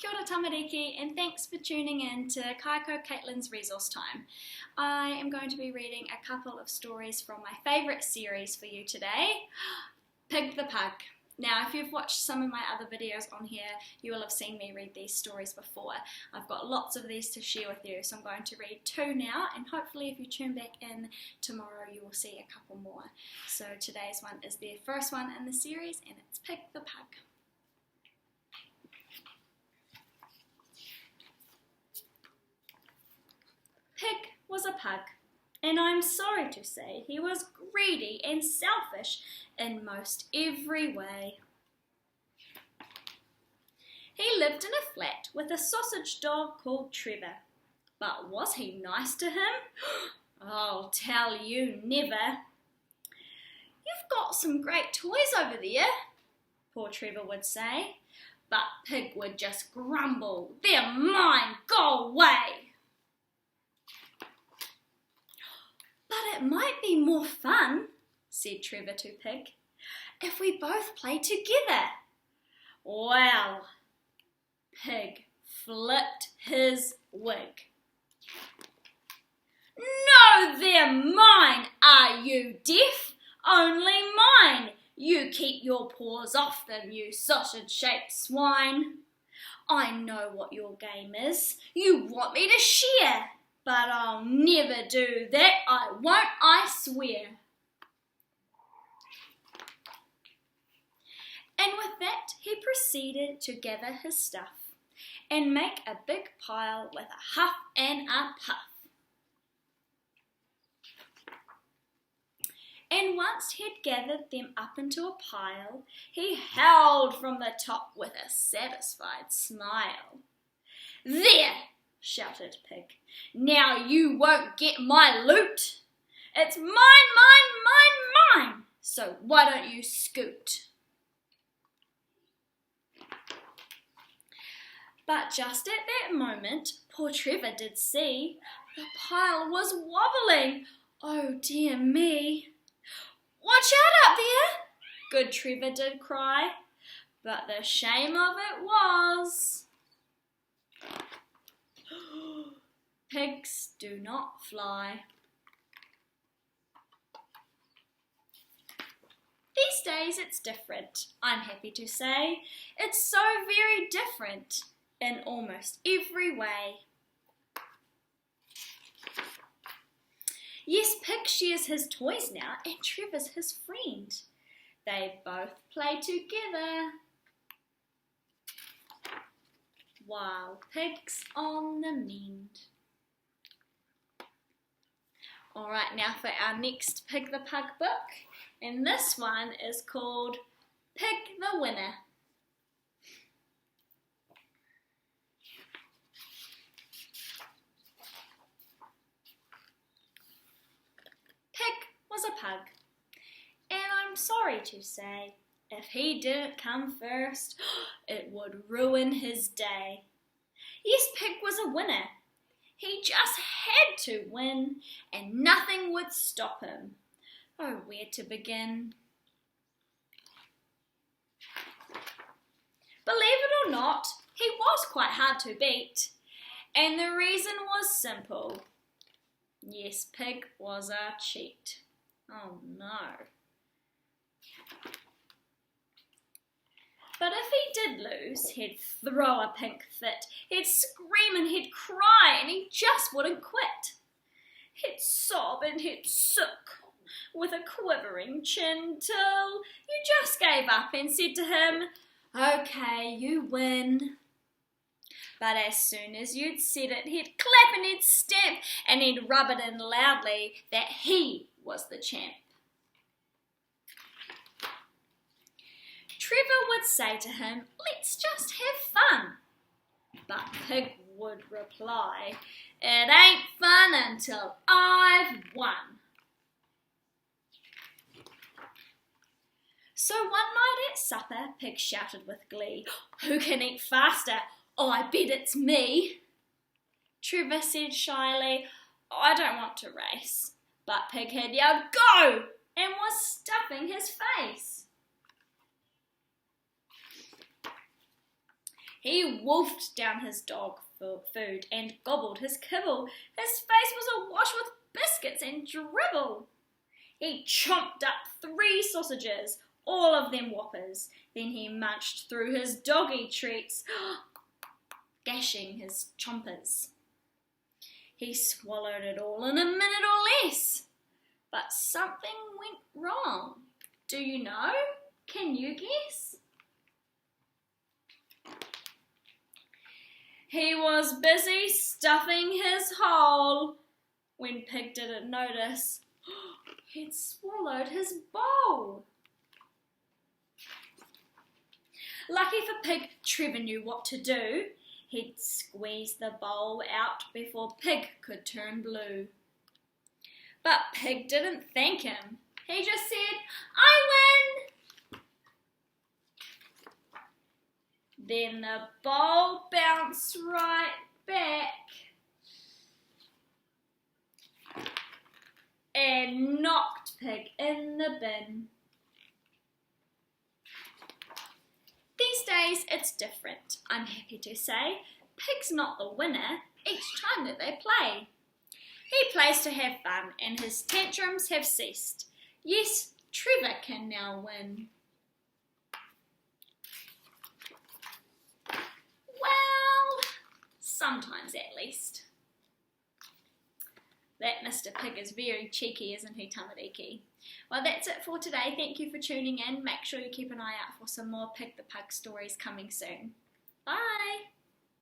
Kia ora tamariki, and thanks for tuning in to Kaiako Caitlin's Resource Time. I am going to be reading a couple of stories from my favourite series for you today, Pig the Pug. Now, if you've watched some of my other videos on here, you will have seen me read these stories before. I've got lots of these to share with you, so I'm going to read two now, and hopefully if you tune back in tomorrow, you will see a couple more. So today's one is the first one in the series, and it's Pig the Pug. Pig was a pug, and I'm sorry to say he was greedy and selfish in most every way. He lived in a flat with a sausage dog called Trevor, but was he nice to him? I'll tell you never. You've got some great toys over there, poor Trevor would say, but Pig would just grumble, they're mine, go away. But it might be more fun, said Trevor to Pig, if we both play together. Well, Pig flipped his wig. No, they're mine. Are you deaf? Only mine. You keep your paws off them, you sausage-shaped swine. I know what your game is. You want me to share. But I'll never do that, I won't, I swear. And with that, he proceeded to gather his stuff and make a big pile with a huff and a puff. And once he'd gathered them up into a pile, he howled from the top with a satisfied smile. There! Shouted Pig. Now you won't get my loot. It's mine, mine, mine, mine. So why don't you scoot? But just at that moment, poor Trevor did see the pile was wobbling. Oh dear me. Watch out up there, good Trevor did cry. But the shame of it was, pigs do not fly. These days it's different, I'm happy to say. It's so very different in almost every way. Yes, Pig shares his toys now, and Trevor's his friend. They both play together, while Pig's on the mend. Alright, now for our next Pig the Pug book, and this one is called Pig the Winner. Pig was a pug, and I'm sorry to say, if he didn't come first, it would ruin his day. Yes, Pig was a winner. He just had to win, and nothing would stop him. Oh, where to begin? Believe it or not, he was quite hard to beat, and the reason was simple. Yes, Pig was a cheat. Oh no. But if he did lose, he'd throw a pink fit, he'd scream and he'd cry, and he just wouldn't quit. He'd sob and he'd sook with a quivering chin till you just gave up and said to him, okay, you win. But as soon as you'd said it, he'd clap and he'd stamp, and he'd rub it in loudly that he was the champ. Trevor would say to him, let's just have fun. But Pig would reply, it ain't fun until I've won. So one night at supper, Pig shouted with glee, who can eat faster? Oh, I bet it's me. Trevor said shyly, I don't want to race. But Pig had yelled, go! And was stuffing his face. He wolfed down his dog food and gobbled his kibble. His face was awash with biscuits and dribble. He chomped up 3 sausages, all of them whoppers. Then he munched through his doggy treats, gashing his chompers. He swallowed it all in a minute or less. But something went wrong. Do you know? Can you guess? He was busy stuffing his hole when Pig didn't notice. He'd swallowed his bowl. Lucky for Pig, Trevor knew what to do. He'd squeeze the bowl out before Pig could turn blue. But Pig didn't thank him. He just said, "I win!" Then the bowl bounced right back and knocked Pig in the bin. These days it's different, I'm happy to say. Pig's not the winner each time that they play. He plays to have fun and his tantrums have ceased. Yes, Trevor can now win. Well, sometimes at least. That Mr. Pig is very cheeky, isn't he, Tamariki? Well, that's it for today. Thank you for tuning in. Make sure you keep an eye out for some more Pig the Pug stories coming soon. Bye!